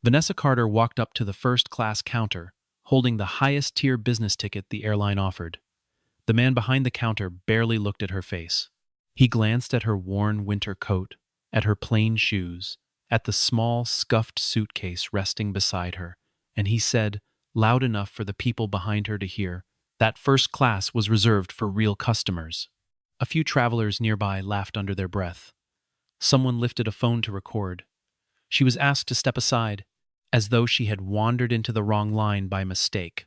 Vanessa Carter walked up to the first-class counter, holding the highest-tier business ticket the airline offered. The man behind the counter barely looked at her face. He glanced at her worn winter coat, at her plain shoes, at the small, scuffed suitcase resting beside her, and he said, loud enough for the people behind her to hear, that first class was reserved for real customers. A few travelers nearby laughed under their breath. Someone lifted a phone to record. She was asked to step aside, as though she had wandered into the wrong line by mistake,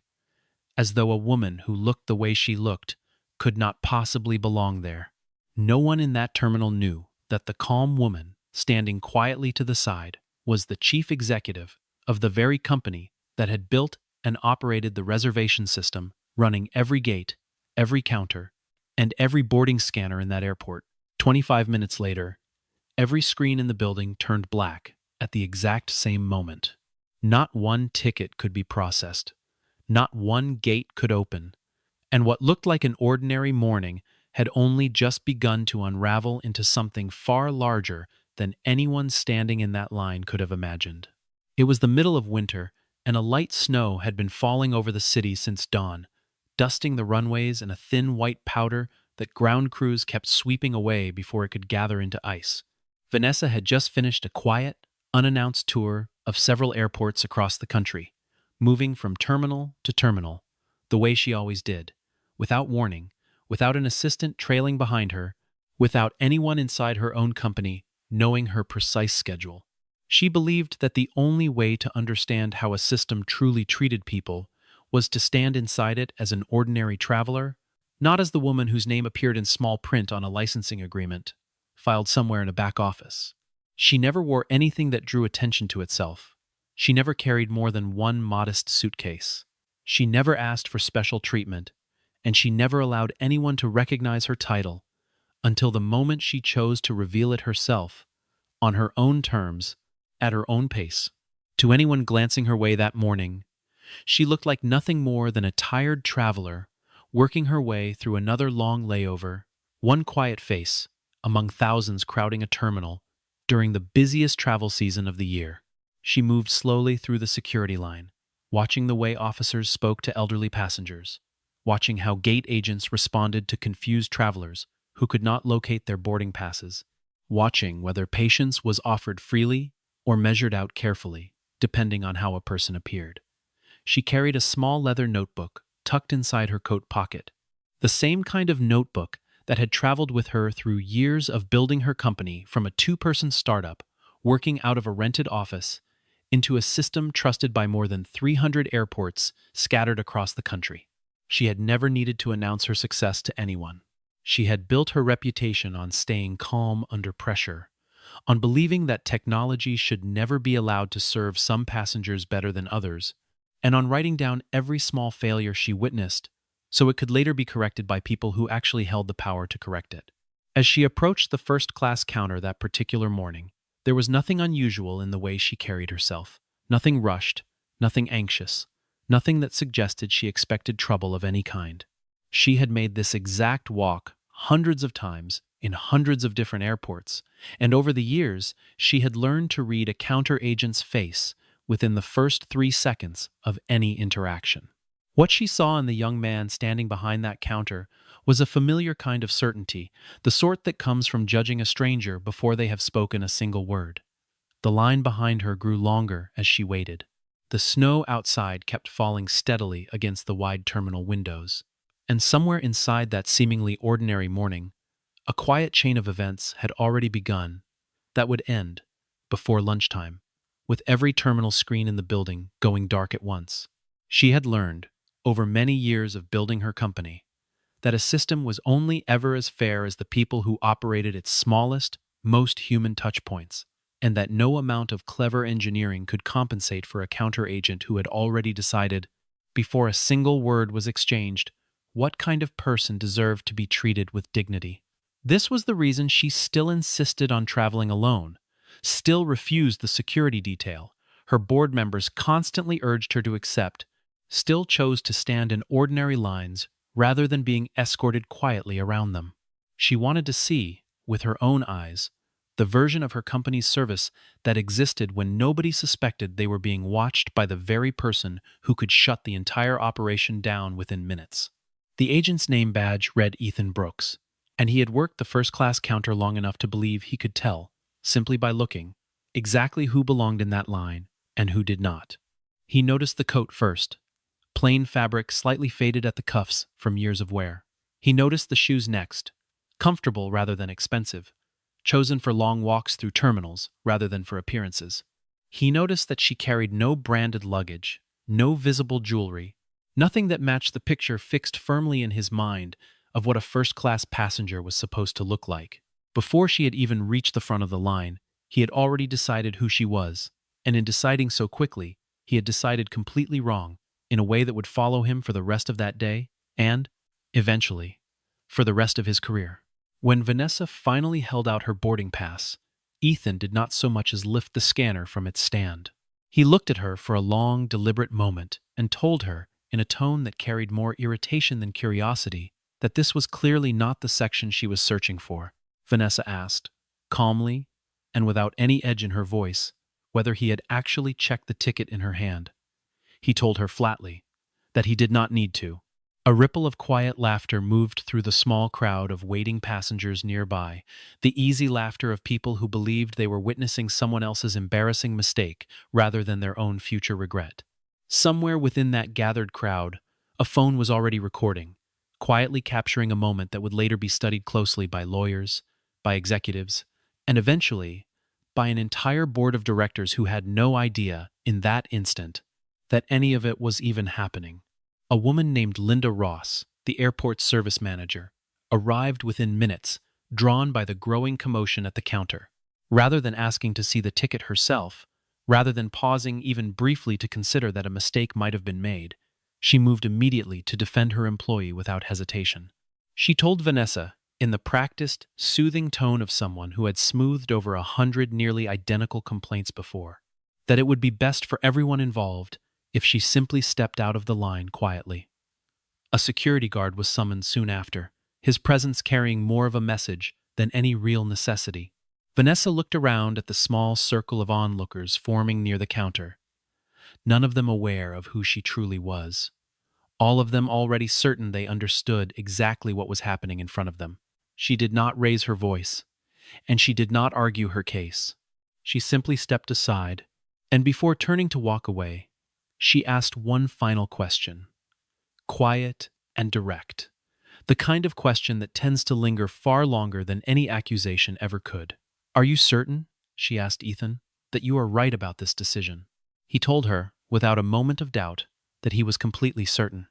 as though a woman who looked the way she looked could not possibly belong there. No one in that terminal knew that the calm woman, standing quietly to the side, was the chief executive of the very company that had built and operated the reservation system, running every gate, every counter, and every boarding scanner in that airport. 25 minutes later, every screen in the building turned black at the exact same moment. Not one ticket could be processed. Not one gate could open. And what looked like an ordinary morning had only just begun to unravel into something far larger than anyone standing in that line could have imagined. It was the middle of winter, and a light snow had been falling over the city since dawn, dusting the runways in a thin white powder that ground crews kept sweeping away before it could gather into ice. Vanessa had just finished a quiet, unannounced tour of several airports across the country, moving from terminal to terminal, the way she always did, without warning, without an assistant trailing behind her, without anyone inside her own company knowing her precise schedule. She believed that the only way to understand how a system truly treated people was to stand inside it as an ordinary traveler, not as the woman whose name appeared in small print on a licensing agreement, filed somewhere in a back office. She never wore anything that drew attention to itself. She never carried more than one modest suitcase. She never asked for special treatment, and she never allowed anyone to recognize her title until the moment she chose to reveal it herself, on her own terms, at her own pace. To anyone glancing her way that morning, she looked like nothing more than a tired traveler working her way through another long layover, one quiet face among thousands crowding a terminal during the busiest travel season of the year. She moved slowly through the security line, watching the way officers spoke to elderly passengers, watching how gate agents responded to confused travelers who could not locate their boarding passes, watching whether patience was offered freely or measured out carefully, depending on how a person appeared. She carried a small leather notebook tucked inside her coat pocket, the same kind of notebook that had traveled with her through years of building her company from a two-person startup working out of a rented office into a system trusted by more than 300 airports scattered across the country. She had never needed to announce her success to anyone. She had built her reputation on staying calm under pressure, on believing that technology should never be allowed to serve some passengers better than others, and on writing down every small failure she witnessed so it could later be corrected by people who actually held the power to correct it. As she approached the first-class counter that particular morning, there was nothing unusual in the way she carried herself, nothing rushed, nothing anxious, nothing that suggested she expected trouble of any kind. She had made this exact walk hundreds of times in hundreds of different airports, and over the years, she had learned to read a counter agent's face within the first 3 seconds of any interaction. What she saw in the young man standing behind that counter was a familiar kind of certainty, the sort that comes from judging a stranger before they have spoken a single word. The line behind her grew longer as she waited. The snow outside kept falling steadily against the wide terminal windows, and somewhere inside that seemingly ordinary morning, a quiet chain of events had already begun that would end before lunchtime, with every terminal screen in the building going dark at once. She had learned, over many years of building her company, that a system was only ever as fair as the people who operated its smallest, most human touchpoints, and that no amount of clever engineering could compensate for a counter-agent who had already decided, before a single word was exchanged, what kind of person deserved to be treated with dignity. This was the reason she still insisted on traveling alone, still refused the security detail her board members constantly urged her to accept, still chose to stand in ordinary lines rather than being escorted quietly around them. She wanted to see, with her own eyes, the version of her company's service that existed when nobody suspected they were being watched by the very person who could shut the entire operation down within minutes. The agent's name badge read Ethan Brooks, and he had worked the first-class counter long enough to believe he could tell, simply by looking, exactly who belonged in that line and who did not. He noticed the coat first, plain fabric slightly faded at the cuffs from years of wear. He noticed the shoes next, comfortable rather than expensive, chosen for long walks through terminals rather than for appearances. He noticed that she carried no branded luggage, no visible jewelry, nothing that matched the picture fixed firmly in his mind of what a first-class passenger was supposed to look like. Before she had even reached the front of the line, he had already decided who she was, and in deciding so quickly, he had decided completely wrong, in a way that would follow him for the rest of that day and, eventually, for the rest of his career. When Vanessa finally held out her boarding pass, Ethan did not so much as lift the scanner from its stand. He looked at her for a long, deliberate moment and told her, in a tone that carried more irritation than curiosity, that this was clearly not the section she was searching for. Vanessa asked, calmly and without any edge in her voice, whether he had actually checked the ticket in her hand. He told her flatly that he did not need to. A ripple of quiet laughter moved through the small crowd of waiting passengers nearby, the easy laughter of people who believed they were witnessing someone else's embarrassing mistake rather than their own future regret. Somewhere within that gathered crowd, a phone was already recording, quietly capturing a moment that would later be studied closely by lawyers, by executives, and eventually by an entire board of directors who had no idea, in that instant, that any of it was even happening. A woman named Linda Ross, the airport service manager, arrived within minutes, drawn by the growing commotion at the counter. Rather than asking to see the ticket herself, rather than pausing even briefly to consider that a mistake might have been made, she moved immediately to defend her employee without hesitation. She told Vanessa, in the practiced, soothing tone of someone who had smoothed over 100 nearly identical complaints before, that it would be best for everyone involved if she simply stepped out of the line quietly. A security guard was summoned soon after, his presence carrying more of a message than any real necessity. Vanessa looked around at the small circle of onlookers forming near the counter, none of them aware of who she truly was, all of them already certain they understood exactly what was happening in front of them. She did not raise her voice, and she did not argue her case. She simply stepped aside, and before turning to walk away, she asked one final question, quiet and direct, the kind of question that tends to linger far longer than any accusation ever could. "Are you certain," she asked Ethan, "that you are right about this decision?" He told her, without a moment of doubt, that he was completely certain.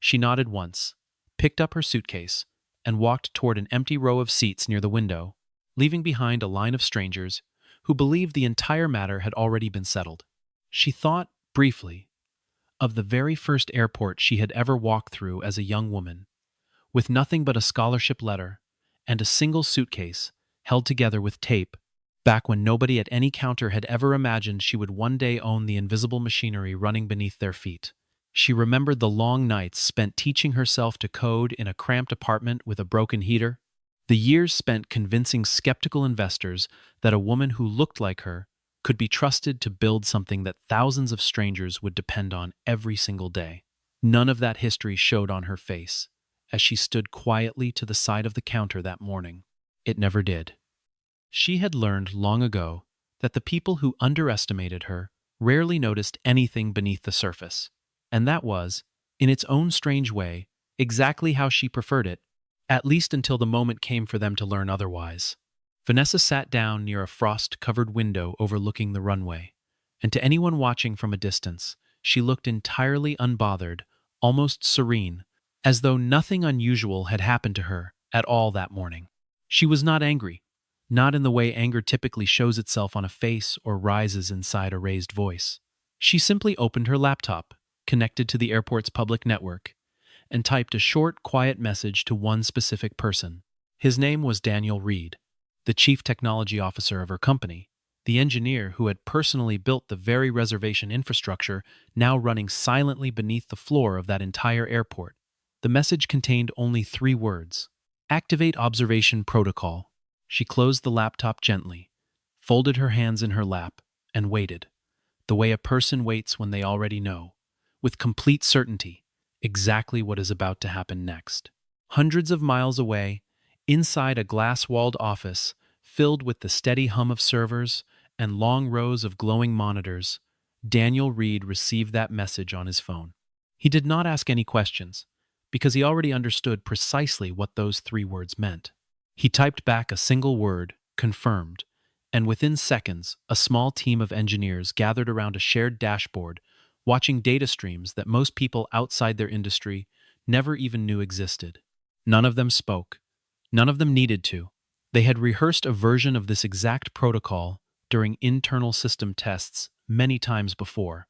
She nodded once, picked up her suitcase, and walked toward an empty row of seats near the window, leaving behind a line of strangers who believed the entire matter had already been settled. She thought, briefly, of the very first airport she had ever walked through as a young woman, with nothing but a scholarship letter and a single suitcase held together with tape, back when nobody at any counter had ever imagined she would one day own the invisible machinery running beneath their feet. She remembered the long nights spent teaching herself to code in a cramped apartment with a broken heater, the years spent convincing skeptical investors that a woman who looked like her could be trusted to build something that thousands of strangers would depend on every single day. None of that history showed on her face as she stood quietly to the side of the counter that morning. It never did. She had learned long ago that the people who underestimated her rarely noticed anything beneath the surface, and that was, in its own strange way, exactly how she preferred it, at least until the moment came for them to learn otherwise. Vanessa sat down near a frost-covered window overlooking the runway, and to anyone watching from a distance, she looked entirely unbothered, almost serene, as though nothing unusual had happened to her at all that morning. She was not angry, not in the way anger typically shows itself on a face or rises inside a raised voice. She simply opened her laptop, connected to the airport's public network, and typed a short, quiet message to one specific person. His name was Daniel Reed, the chief technology officer of her company, the engineer who had personally built the very reservation infrastructure now running silently beneath the floor of that entire airport. The message contained only 3 words: "Activate observation protocol." She closed the laptop gently, folded her hands in her lap, and waited, the way a person waits when they already know, with complete certainty, exactly what is about to happen next. Hundreds of miles away, inside a glass-walled office filled with the steady hum of servers and long rows of glowing monitors, Daniel Reed received that message on his phone. He did not ask any questions, because he already understood precisely what those 3 words meant. He typed back a single word, confirmed, and within seconds, a small team of engineers gathered around a shared dashboard, watching data streams that most people outside their industry never even knew existed. None of them spoke. None of them needed to. They had rehearsed a version of this exact protocol during internal system tests many times before,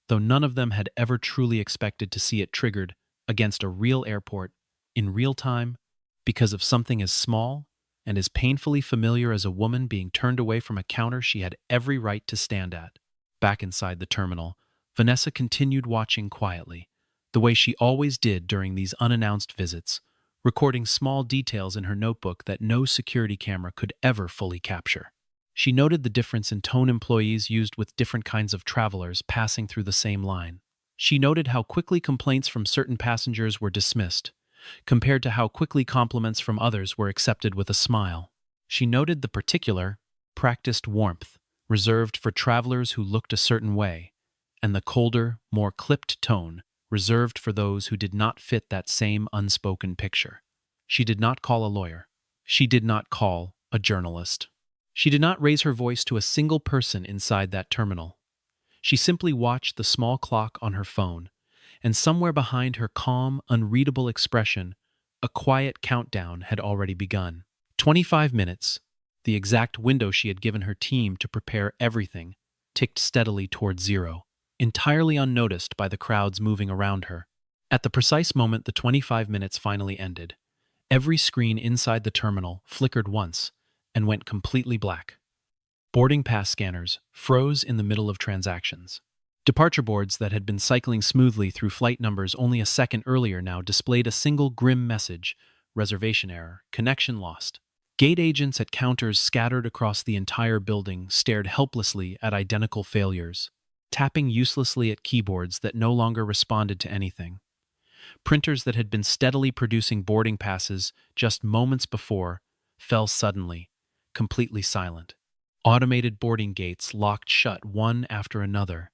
though none of them had ever truly expected to see it triggered against a real airport in real time because of something as small and as painfully familiar as a woman being turned away from a counter she had every right to stand at. Back inside the terminal, Vanessa continued watching quietly, the way she always did during these unannounced visits, recording small details in her notebook that no security camera could ever fully capture. She noted the difference in tone employees used with different kinds of travelers passing through the same line. She noted how quickly complaints from certain passengers were dismissed, compared to how quickly compliments from others were accepted with a smile. She noted the particular, practiced warmth reserved for travelers who looked a certain way, and the colder, more clipped tone reserved for those who did not fit that same unspoken picture. She did not call a lawyer. She did not call a journalist. She did not raise her voice to a single person inside that terminal. She simply watched the small clock on her phone, and somewhere behind her calm, unreadable expression, a quiet countdown had already begun. 25 minutes, the exact window she had given her team to prepare everything, ticked steadily toward 0, entirely unnoticed by the crowds moving around her. At the precise moment the 25 minutes finally ended, every screen inside the terminal flickered once and went completely black. Boarding pass scanners froze in the middle of transactions. Departure boards that had been cycling smoothly through flight numbers only a second earlier now displayed a single grim message: reservation error, connection lost. Gate agents at counters scattered across the entire building stared helplessly at identical failures, tapping uselessly at keyboards that no longer responded to anything. Printers that had been steadily producing boarding passes just moments before fell suddenly, completely silent. Automated boarding gates locked shut one after another,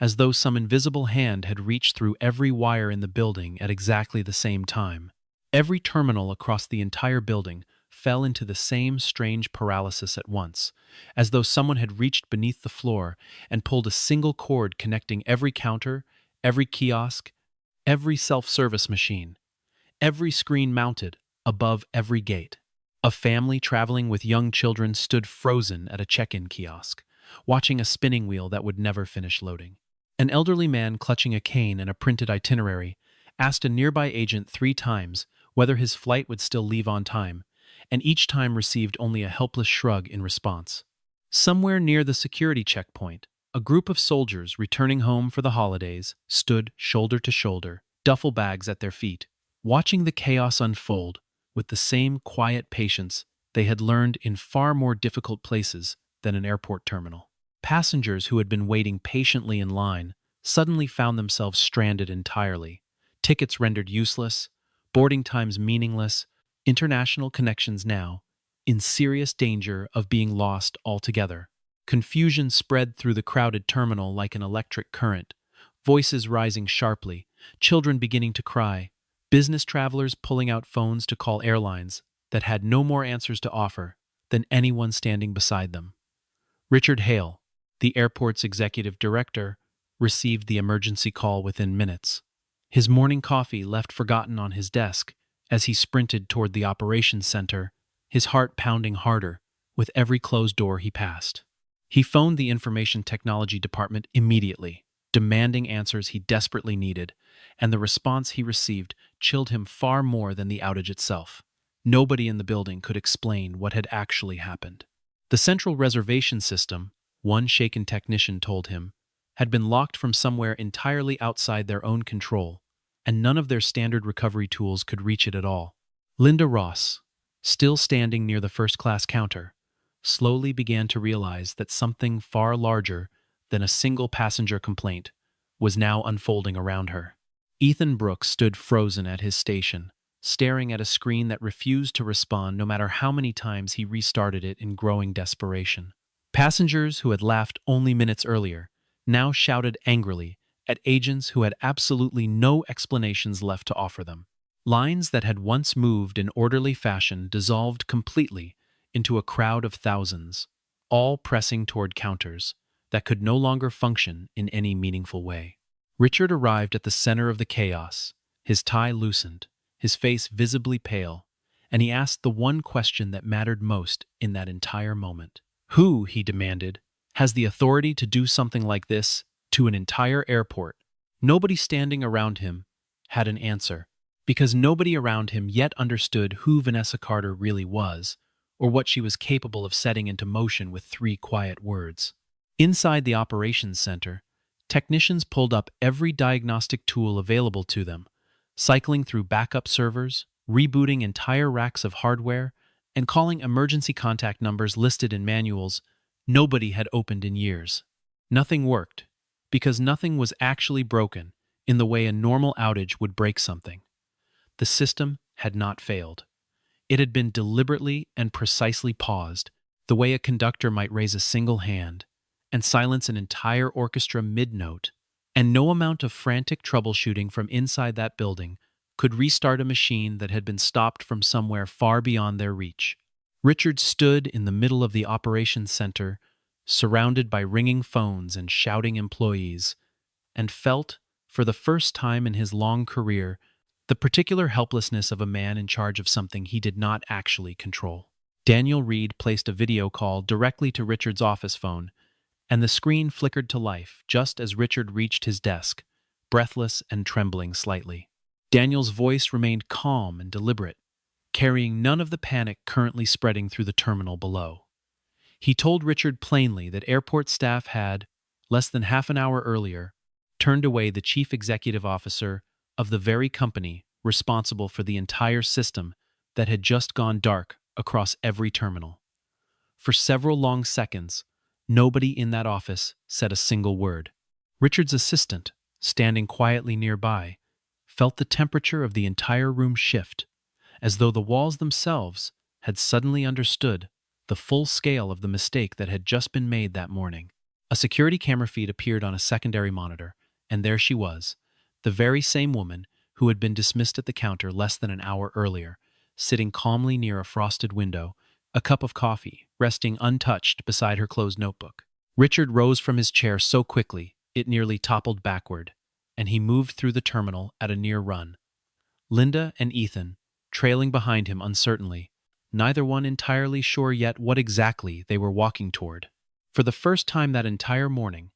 as though some invisible hand had reached through every wire in the building at exactly the same time. Every terminal across the entire building fell into the same strange paralysis at once, as though someone had reached beneath the floor and pulled a single cord connecting every counter, every kiosk, every self-service machine, every screen mounted above every gate. A family traveling with young children stood frozen at a check-in kiosk, watching a spinning wheel that would never finish loading. An elderly man clutching a cane and a printed itinerary asked a nearby agent 3 times whether his flight would still leave on time, and each time received only a helpless shrug in response. Somewhere near the security checkpoint, a group of soldiers returning home for the holidays stood shoulder to shoulder, duffel bags at their feet, watching the chaos unfold with the same quiet patience they had learned in far more difficult places than an airport terminal. Passengers who had been waiting patiently in line suddenly found themselves stranded entirely, tickets rendered useless, boarding times meaningless, international connections now in serious danger of being lost altogether. Confusion spread through the crowded terminal like an electric current, voices rising sharply, children beginning to cry, business travelers pulling out phones to call airlines that had no more answers to offer than anyone standing beside them. Richard Hale, the airport's executive director, received the emergency call within minutes. His morning coffee left forgotten on his desk as he sprinted toward the operations center, his heart pounding harder with every closed door he passed. He phoned the information technology department immediately, demanding answers he desperately needed, and the response he received chilled him far more than the outage itself. Nobody in the building could explain what had actually happened. The central reservation system, one shaken technician told him, had been locked from somewhere entirely outside their own control, and none of their standard recovery tools could reach it at all. Linda Ross, still standing near the first-class counter, slowly began to realize that something far larger than a single passenger complaint was now unfolding around her. Ethan Brooks stood frozen at his station, staring at a screen that refused to respond no matter how many times he restarted it in growing desperation. Passengers who had laughed only minutes earlier now shouted angrily at agents who had absolutely no explanations left to offer them. Lines that had once moved in orderly fashion dissolved completely into a crowd of thousands, all pressing toward counters that could no longer function in any meaningful way. Richard arrived at the center of the chaos, his tie loosened, his face visibly pale, and he asked the one question that mattered most in that entire moment. Who, he demanded, has the authority to do something like this to an entire airport? Nobody standing around him had an answer, because nobody around him yet understood who Vanessa Carter really was, or what she was capable of setting into motion with 3 quiet words. Inside the operations center, technicians pulled up every diagnostic tool available to them, cycling through backup servers, rebooting entire racks of hardware, and calling emergency contact numbers listed in manuals nobody had opened in years. Nothing worked, because nothing was actually broken in the way a normal outage would break something. The system had not failed. It had been deliberately and precisely paused, the way a conductor might raise a single hand and silence an entire orchestra mid-note, and no amount of frantic troubleshooting from inside that building could restart a machine that had been stopped from somewhere far beyond their reach. Richard stood in the middle of the operations center, surrounded by ringing phones and shouting employees, and felt, for the first time in his long career, the particular helplessness of a man in charge of something he did not actually control. Daniel Reed placed a video call directly to Richard's office phone, and the screen flickered to life just as Richard reached his desk, breathless and trembling slightly. Daniel's voice remained calm and deliberate, carrying none of the panic currently spreading through the terminal below. He told Richard plainly that airport staff had, less than half an hour earlier, turned away the chief executive officer of the very company responsible for the entire system that had just gone dark across every terminal. For several long seconds, nobody in that office said a single word. Richard's assistant, standing quietly nearby, felt the temperature of the entire room shift, as though the walls themselves had suddenly understood the full scale of the mistake that had just been made that morning. A security camera feed appeared on a secondary monitor, and there she was, the very same woman who had been dismissed at the counter less than an hour earlier, sitting calmly near a frosted window, a cup of coffee resting untouched beside her closed notebook. Richard rose from his chair so quickly it nearly toppled backward, and he moved through the terminal at a near run. Linda and Ethan, trailing behind him uncertainly, neither one entirely sure yet what exactly they were walking toward. For the first time that entire morning,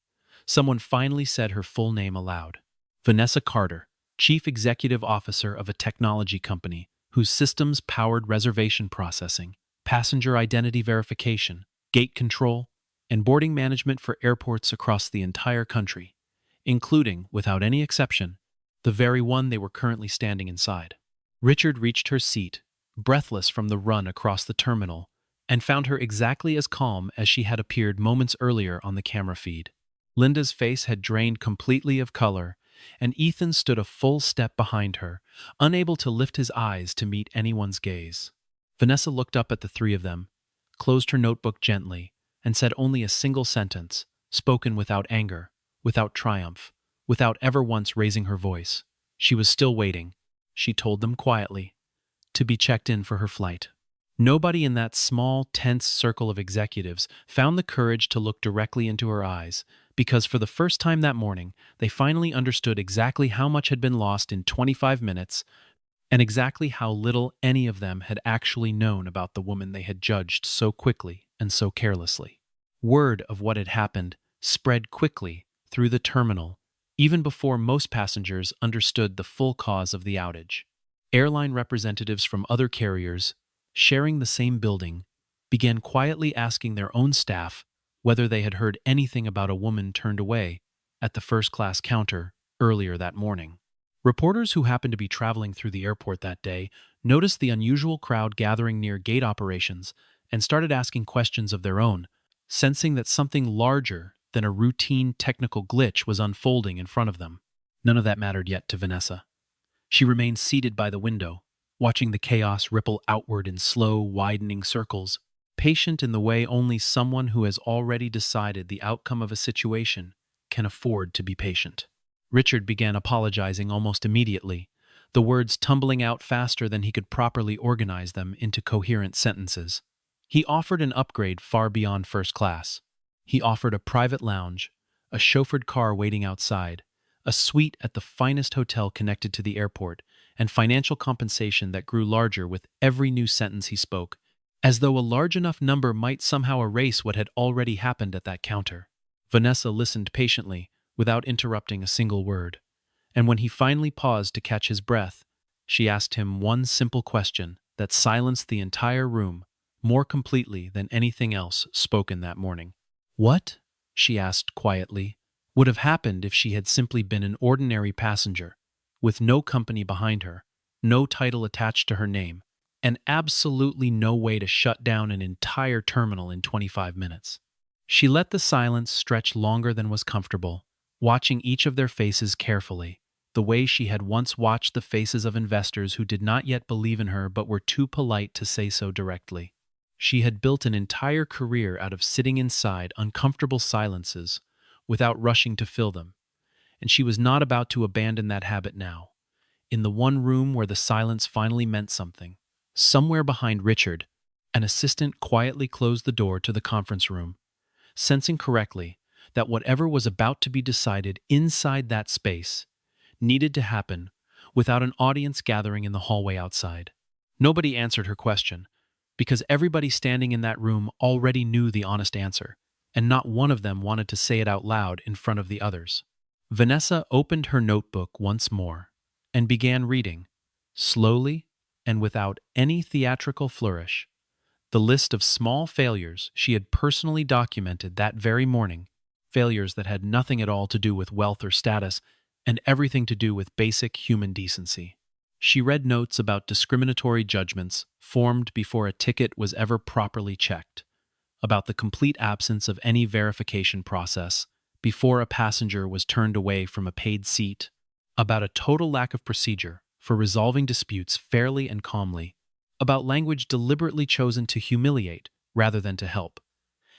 someone finally said her full name aloud. Vanessa Carter, Chief Executive Officer of a technology company whose systems powered reservation processing, passenger identity verification, gate control, and boarding management for airports across the entire country, including, without any exception, the very one they were currently standing inside. Richard reached her seat, breathless from the run across the terminal, and found her exactly as calm as she had appeared moments earlier on the camera feed. Linda's face had drained completely of color, and Ethan stood a full step behind her, unable to lift his eyes to meet anyone's gaze. Vanessa looked up at the 3 of them, closed her notebook gently, and said only a single sentence, spoken without anger, without triumph, without ever once raising her voice. She was still waiting, she told them quietly, to be checked in for her flight. Nobody in that small, tense circle of executives found the courage to look directly into her eyes, because for the first time that morning, they finally understood exactly how much had been lost in 25 minutes and exactly how little any of them had actually known about the woman they had judged so quickly and so carelessly. Word of what had happened spread quickly through the terminal, even before most passengers understood the full cause of the outage. Airline representatives from other carriers, sharing the same building, began quietly asking their own staff whether they had heard anything about a woman turned away at the first-class counter earlier that morning. Reporters who happened to be traveling through the airport that day noticed the unusual crowd gathering near gate operations and started asking questions of their own, sensing that something larger than a routine technical glitch was unfolding in front of them. None of that mattered yet to Vanessa. She remained seated by the window, watching the chaos ripple outward in slow, widening circles, patient in the way only someone who has already decided the outcome of a situation can afford to be patient. Richard began apologizing almost immediately, the words tumbling out faster than he could properly organize them into coherent sentences. He offered an upgrade far beyond first class. He offered a private lounge, a chauffeured car waiting outside, a suite at the finest hotel connected to the airport, and financial compensation that grew larger with every new sentence he spoke, as though a large enough number might somehow erase what had already happened at that counter. Vanessa listened patiently, without interrupting a single word, and when he finally paused to catch his breath, she asked him one simple question that silenced the entire room more completely than anything else spoken that morning. What, she asked quietly, would have happened if she had simply been an ordinary passenger, with no company behind her, no title attached to her name, and absolutely no way to shut down an entire terminal in 25 minutes? She let the silence stretch longer than was comfortable, watching each of their faces carefully, the way she had once watched the faces of investors who did not yet believe in her but were too polite to say so directly. She had built an entire career out of sitting inside uncomfortable silences without rushing to fill them, and she was not about to abandon that habit now. In the one room where the silence finally meant something, somewhere behind Richard, an assistant quietly closed the door to the conference room, sensing correctly that whatever was about to be decided inside that space needed to happen without an audience gathering in the hallway outside. Nobody answered her question, because everybody standing in that room already knew the honest answer, and not one of them wanted to say it out loud in front of the others. Vanessa opened her notebook once more and began reading, slowly and without any theatrical flourish, the list of small failures she had personally documented that very morning, failures that had nothing at all to do with wealth or status, and everything to do with basic human decency. She read notes about discriminatory judgments formed before a ticket was ever properly checked, about the complete absence of any verification process before a passenger was turned away from a paid seat, about a total lack of procedure for resolving disputes fairly and calmly, about language deliberately chosen to humiliate rather than to help,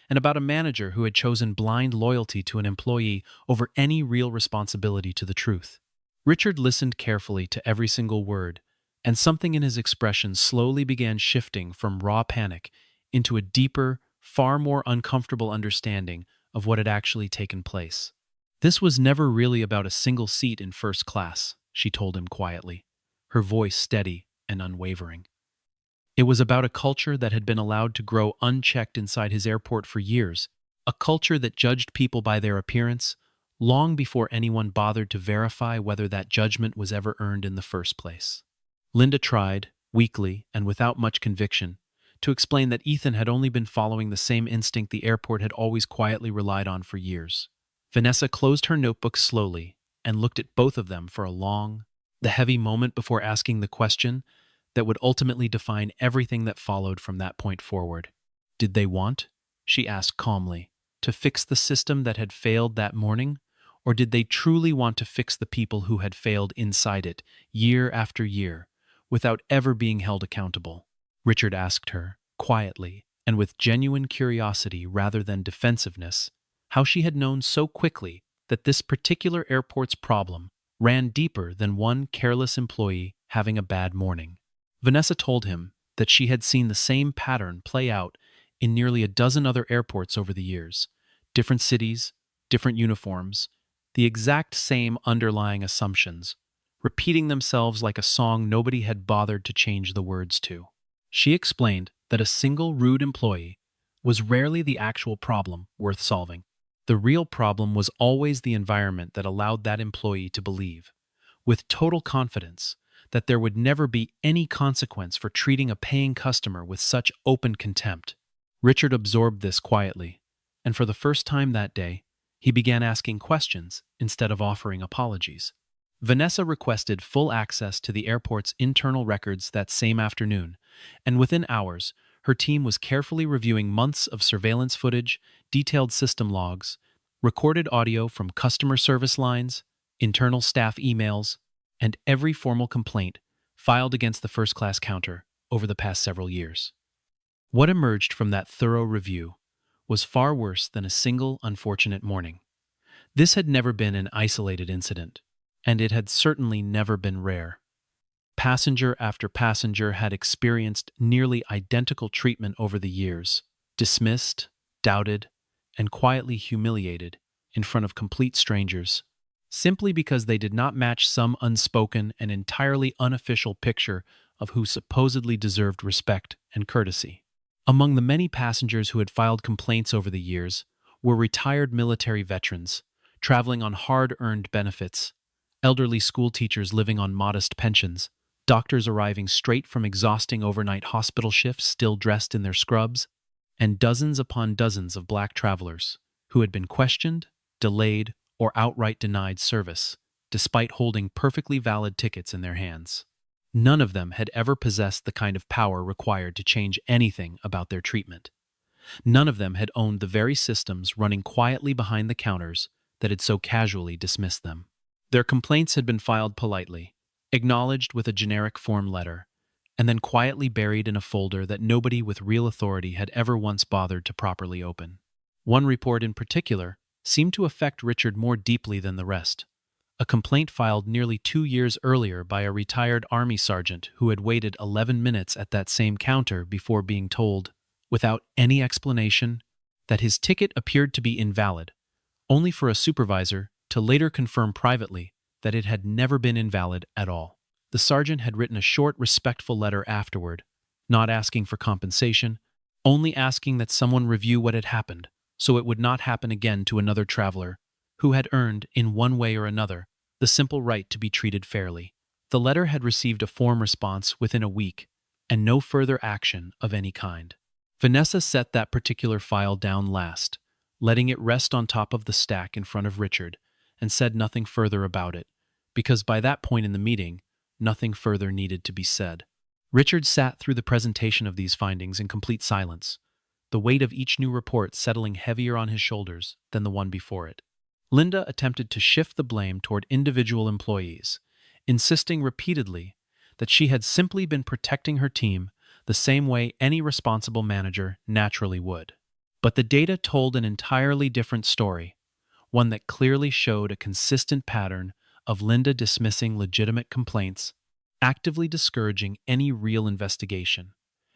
and about a manager who had chosen blind loyalty to an employee over any real responsibility to the truth. Richard listened carefully to every single word, and something in his expression slowly began shifting from raw panic into a deeper, far more uncomfortable understanding of what had actually taken place. This was never really about a single seat in first class, she told him quietly, her voice steady and unwavering. It was about a culture that had been allowed to grow unchecked inside his airport for years, a culture that judged people by their appearance long before anyone bothered to verify whether that judgment was ever earned in the first place. Linda tried, weakly and without much conviction, to explain that Ethan had only been following the same instinct the airport had always quietly relied on for years. Vanessa closed her notebook slowly and looked at both of them for a long, the heavy moment before asking the question that would ultimately define everything that followed from that point forward. Did they want, she asked calmly, to fix the system that had failed that morning, or did they truly want to fix the people who had failed inside it, year after year, without ever being held accountable? Richard asked her, quietly, and with genuine curiosity rather than defensiveness, how she had known so quickly that this particular airport's problem ran deeper than one careless employee having a bad morning. Vanessa told him that she had seen the same pattern play out in nearly a dozen other airports over the years, different cities, different uniforms, the exact same underlying assumptions, repeating themselves like a song nobody had bothered to change the words to. She explained that a single rude employee was rarely the actual problem worth solving. The real problem was always the environment that allowed that employee to believe, with total confidence, that there would never be any consequence for treating a paying customer with such open contempt. Richard absorbed this quietly, and for the first time that day, he began asking questions instead of offering apologies. Vanessa requested full access to the airport's internal records that same afternoon, and within hours, her team was carefully reviewing months of surveillance footage, detailed system logs, recorded audio from customer service lines, internal staff emails, and every formal complaint filed against the first-class counter over the past several years. What emerged from that thorough review was far worse than a single unfortunate morning. This had never been an isolated incident, and it had certainly never been rare. Passenger after passenger had experienced nearly identical treatment over the years, dismissed, doubted, and quietly humiliated in front of complete strangers, simply because they did not match some unspoken and entirely unofficial picture of who supposedly deserved respect and courtesy. Among the many passengers who had filed complaints over the years were retired military veterans, traveling on hard-earned benefits, elderly school teachers living on modest pensions, doctors arriving straight from exhausting overnight hospital shifts still dressed in their scrubs, and dozens upon dozens of black travelers who had been questioned, delayed, or outright denied service, despite holding perfectly valid tickets in their hands. None of them had ever possessed the kind of power required to change anything about their treatment. None of them had owned the very systems running quietly behind the counters that had so casually dismissed them. Their complaints had been filed politely, acknowledged with a generic form letter, and then quietly buried in a folder that nobody with real authority had ever once bothered to properly open. One report in particular seemed to affect Richard more deeply than the rest. A complaint filed nearly 2 years earlier by a retired Army sergeant who had waited 11 minutes at that same counter before being told, without any explanation, that his ticket appeared to be invalid, only for a supervisor to later confirm privately that it had never been invalid at all. The sergeant had written a short, respectful letter afterward, not asking for compensation, only asking that someone review what had happened, so it would not happen again to another traveler who had earned, in one way or another, the simple right to be treated fairly. The letter had received a form response within a week, and no further action of any kind. Vanessa set that particular file down last, letting it rest on top of the stack in front of Richard, and said nothing further about it, because by that point in the meeting, nothing further needed to be said. Richard sat through the presentation of these findings in complete silence, the weight of each new report settling heavier on his shoulders than the one before it. Linda attempted to shift the blame toward individual employees, insisting repeatedly that she had simply been protecting her team the same way any responsible manager naturally would. But the data told an entirely different story, one that clearly showed a consistent pattern of Linda dismissing legitimate complaints, actively discouraging any real investigation,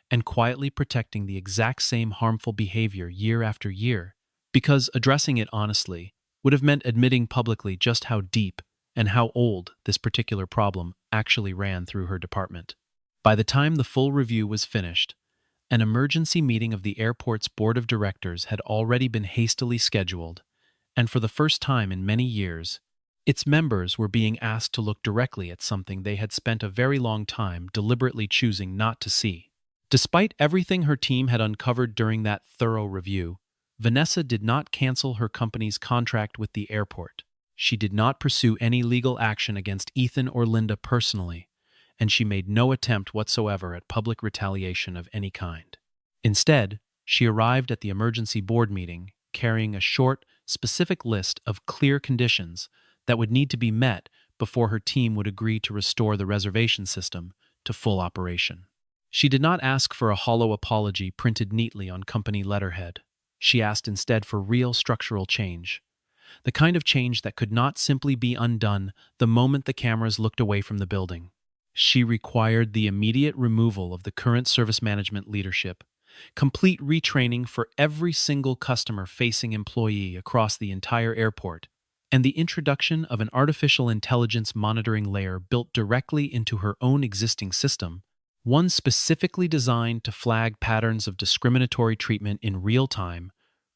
and quietly protecting the exact same harmful behavior year after year, because addressing it honestly would have meant admitting publicly just how deep and how old this particular problem actually ran through her department. By the time the full review was finished, an emergency meeting of the airport's board of directors had already been hastily scheduled, and for the first time in many years, its members were being asked to look directly at something they had spent a very long time deliberately choosing not to see. Despite everything her team had uncovered during that thorough review, Vanessa did not cancel her company's contract with the airport. She did not pursue any legal action against Ethan or Linda personally, and she made no attempt whatsoever at public retaliation of any kind. Instead, she arrived at the emergency board meeting carrying a short, specific list of clear conditions that would need to be met before her team would agree to restore the reservation system to full operation. She did not ask for a hollow apology printed neatly on company letterhead. She asked instead for real structural change, the kind of change that could not simply be undone the moment the cameras looked away from the building. She required the immediate removal of the current service management leadership, complete retraining for every single customer-facing employee across the entire airport, and the introduction of an artificial intelligence monitoring layer built directly into her own existing system, one specifically designed to flag patterns of discriminatory treatment in real time,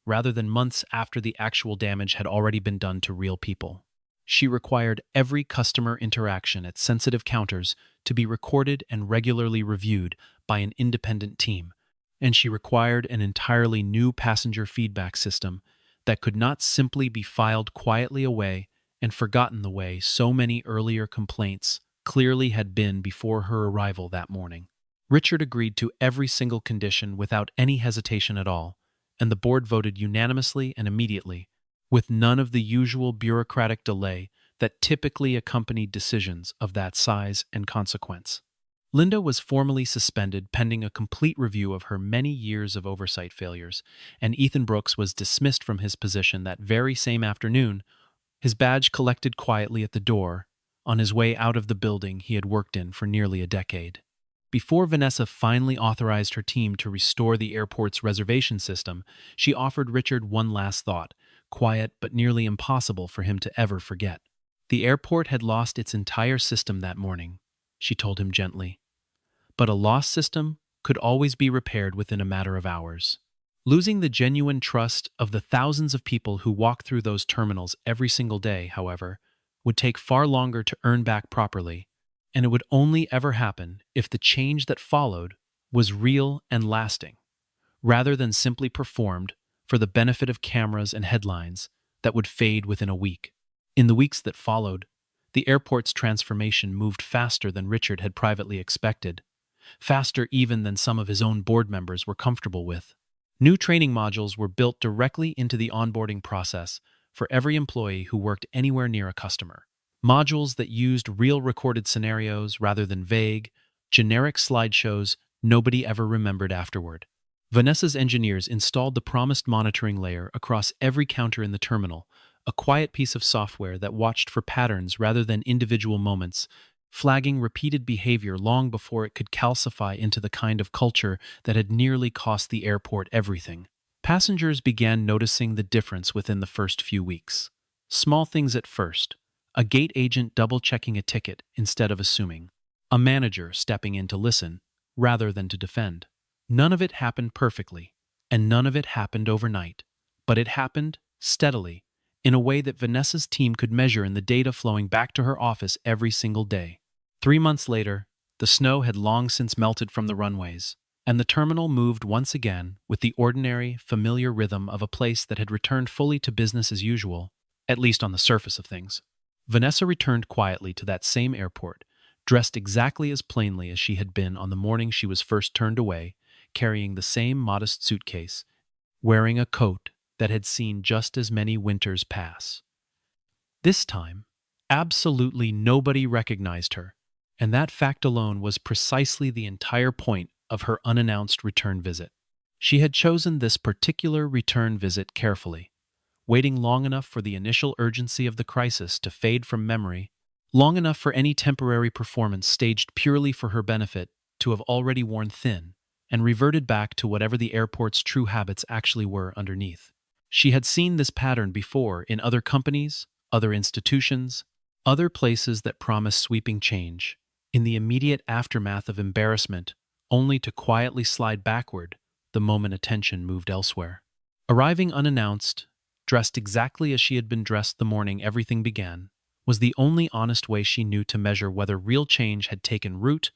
rather than months after the actual damage had already been done to real people. She required every customer interaction at sensitive counters to be recorded and regularly reviewed by an independent team, and she required an entirely new passenger feedback system that could not simply be filed quietly away and forgotten the way so many earlier complaints clearly had been before her arrival that morning. Richard agreed to every single condition without any hesitation at all, and the board voted unanimously and immediately, with none of the usual bureaucratic delay that typically accompanied decisions of that size and consequence. Linda was formally suspended pending a complete review of her many years of oversight failures, and Ethan Brooks was dismissed from his position that very same afternoon, his badge collected quietly at the door, on his way out of the building he had worked in for nearly a decade. Before Vanessa finally authorized her team to restore the airport's reservation system, she offered Richard one last thought, quiet but nearly impossible for him to ever forget. The airport had lost its entire system that morning, she told him gently. But a lost system could always be repaired within a matter of hours. Losing the genuine trust of the thousands of people who walk through those terminals every single day, however, would take far longer to earn back properly, and it would only ever happen if the change that followed was real and lasting, rather than simply performed for the benefit of cameras and headlines that would fade within a week. In the weeks that followed, the airport's transformation moved faster than Richard had privately expected, faster even than some of his own board members were comfortable with. New training modules were built directly into the onboarding process for every employee who worked anywhere near a customer. Modules that used real recorded scenarios rather than vague, generic slideshows nobody ever remembered afterward. Vanessa's engineers installed the promised monitoring layer across every counter in the terminal, a quiet piece of software that watched for patterns rather than individual moments, flagging repeated behavior long before it could calcify into the kind of culture that had nearly cost the airport everything. Passengers began noticing the difference within the first few weeks. Small things at first: a gate agent double-checking a ticket instead of assuming, a manager stepping in to listen rather than to defend. None of it happened perfectly, and none of it happened overnight, but it happened steadily, in a way that Vanessa's team could measure in the data flowing back to her office every single day. 3 months later, the snow had long since melted from the runways, and the terminal moved once again with the ordinary, familiar rhythm of a place that had returned fully to business as usual, at least on the surface of things. Vanessa returned quietly to that same airport, dressed exactly as plainly as she had been on the morning she was first turned away, carrying the same modest suitcase, wearing a coat that had seen just as many winters pass. This time, absolutely nobody recognized her, and that fact alone was precisely the entire point of her unannounced return visit. She had chosen this particular return visit carefully, waiting long enough for the initial urgency of the crisis to fade from memory, long enough for any temporary performance staged purely for her benefit to have already worn thin and reverted back to whatever the airport's true habits actually were underneath. She had seen this pattern before in other companies, other institutions, other places that promise sweeping change, in the immediate aftermath of embarrassment, only to quietly slide backward the moment attention moved elsewhere. Arriving unannounced, dressed exactly as she had been dressed the morning everything began, was the only honest way she knew to measure whether real change had taken root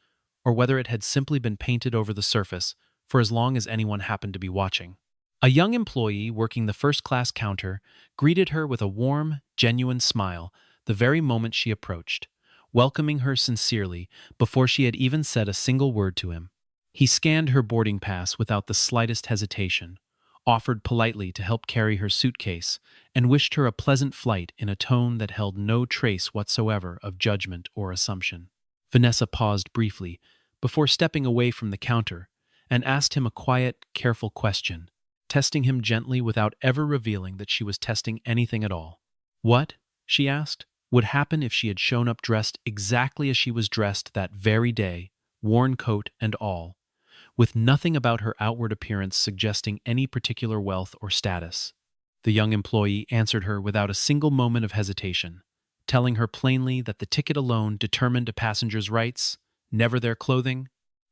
or whether it had simply been painted over the surface for as long as anyone happened to be watching. A young employee working the first-class counter greeted her with a warm, genuine smile the very moment she approached, welcoming her sincerely before she had even said a single word to him. He scanned her boarding pass without the slightest hesitation, offered politely to help carry her suitcase, and wished her a pleasant flight in a tone that held no trace whatsoever of judgment or assumption. Vanessa paused briefly before stepping away from the counter and asked him a quiet, careful question, testing him gently without ever revealing that she was testing anything at all. What, she asked, would happen if she had shown up dressed exactly as she was dressed that very day, worn coat and all, with nothing about her outward appearance suggesting any particular wealth or status? The young employee answered her without a single moment of hesitation, telling her plainly that the ticket alone determined a passenger's rights, never their clothing,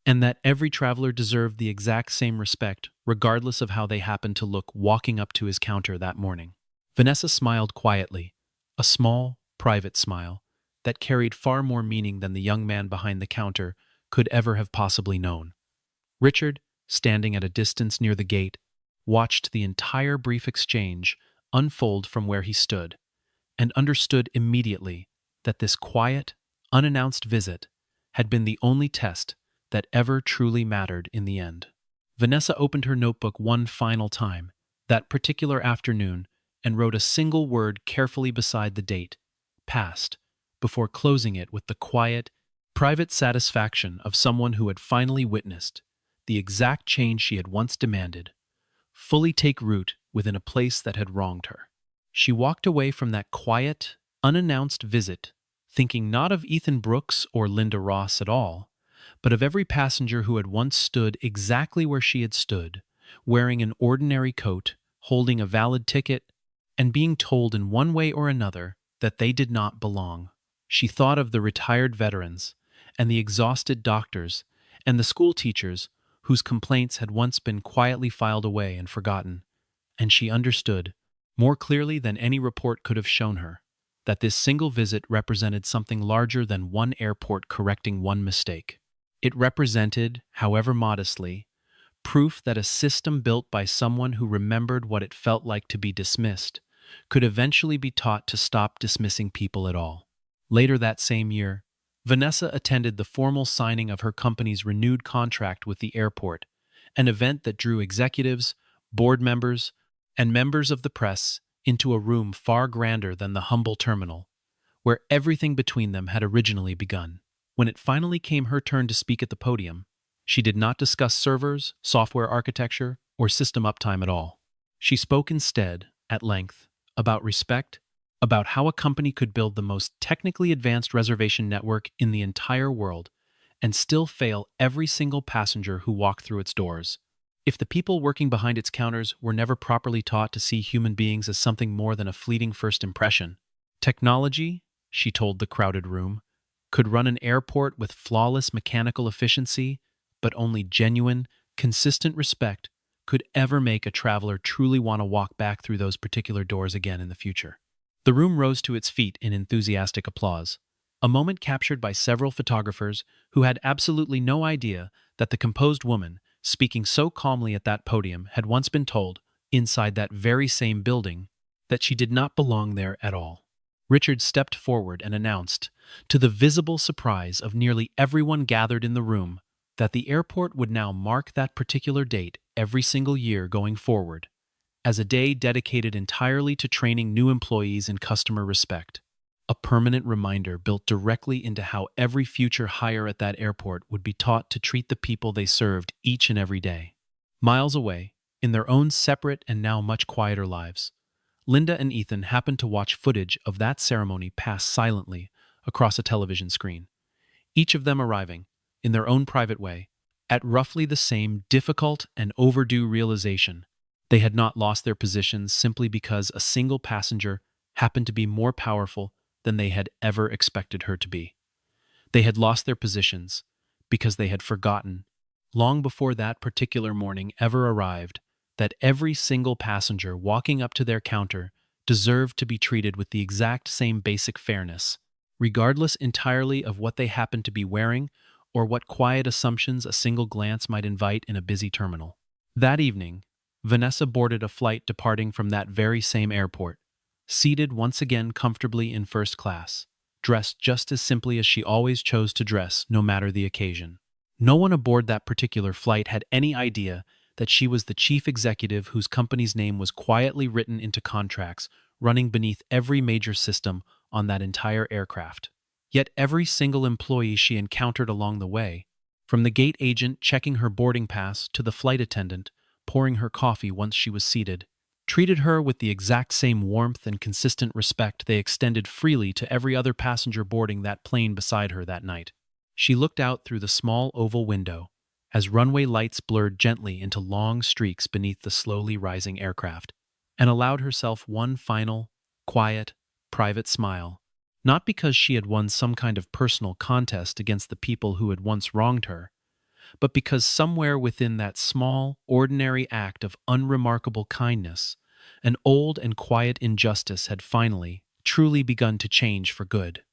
and that every traveler deserved the exact same respect, regardless of how they happened to look walking up to his counter that morning. Vanessa smiled quietly, a small, private smile that carried far more meaning than the young man behind the counter could ever have possibly known. Richard, standing at a distance near the gate, watched the entire brief exchange unfold from where he stood, and understood immediately that this quiet, unannounced visit had been the only test that ever truly mattered in the end. Vanessa opened her notebook one final time, that particular afternoon, and wrote a single word carefully beside the date, "Past," before closing it with the quiet, private satisfaction of someone who had finally witnessed the exact change she had once demanded fully take root within a place that had wronged her. She walked away from that quiet, unannounced visit, thinking not of Ethan Brooks or Linda Ross at all, but of every passenger who had once stood exactly where she had stood, wearing an ordinary coat, holding a valid ticket, and being told in one way or another that they did not belong. She thought of the retired veterans, and the exhausted doctors, and the school teachers whose complaints had once been quietly filed away and forgotten, and she understood, more clearly than any report could have shown her, that this single visit represented something larger than one airport correcting one mistake. It represented, however modestly, proof that a system built by someone who remembered what it felt like to be dismissed could eventually be taught to stop dismissing people at all. Later that same year, Vanessa attended the formal signing of her company's renewed contract with the airport, an event that drew executives, board members, and members of the press into a room far grander than the humble terminal, where everything between them had originally begun. When it finally came her turn to speak at the podium, she did not discuss servers, software architecture, or system uptime at all. She spoke instead, at length, about respect, about how a company could build the most technically advanced reservation network in the entire world and still fail every single passenger who walked through its doors. If the people working behind its counters were never properly taught to see human beings as something more than a fleeting first impression, technology, she told the crowded room, could run an airport with flawless mechanical efficiency, but only genuine, consistent respect could ever make a traveler truly want to walk back through those particular doors again in the future. The room rose to its feet in enthusiastic applause, a moment captured by several photographers who had absolutely no idea that the composed woman, speaking so calmly at that podium, had once been told, inside that very same building, that she did not belong there at all. Richard stepped forward and announced, to the visible surprise of nearly everyone gathered in the room, that the airport would now mark that particular date every single year going forward, as a day dedicated entirely to training new employees in customer respect, a permanent reminder built directly into how every future hire at that airport would be taught to treat the people they served each and every day. Miles away, in their own separate and now much quieter lives, Linda and Ethan happened to watch footage of that ceremony pass silently across a television screen, each of them arriving, in their own private way, at roughly the same difficult and overdue realization: they had not lost their positions simply because a single passenger happened to be more powerful than they had ever expected her to be. They had lost their positions because they had forgotten, long before that particular morning ever arrived, that every single passenger walking up to their counter deserved to be treated with the exact same basic fairness, regardless entirely of what they happened to be wearing or what quiet assumptions a single glance might invite in a busy terminal. That evening, Vanessa boarded a flight departing from that very same airport, seated once again comfortably in first class, dressed just as simply as she always chose to dress, no matter the occasion. No one aboard that particular flight had any idea that she was the chief executive whose company's name was quietly written into contracts running beneath every major system on that entire aircraft. Yet every single employee she encountered along the way, from the gate agent checking her boarding pass to the flight attendant pouring her coffee once she was seated, treated her with the exact same warmth and consistent respect they extended freely to every other passenger boarding that plane beside her that night. She looked out through the small oval window as runway lights blurred gently into long streaks beneath the slowly rising aircraft, and allowed herself one final, quiet, private smile, not because she had won some kind of personal contest against the people who had once wronged her, but because somewhere within that small, ordinary act of unremarkable kindness, an old and quiet injustice had finally, truly begun to change for good.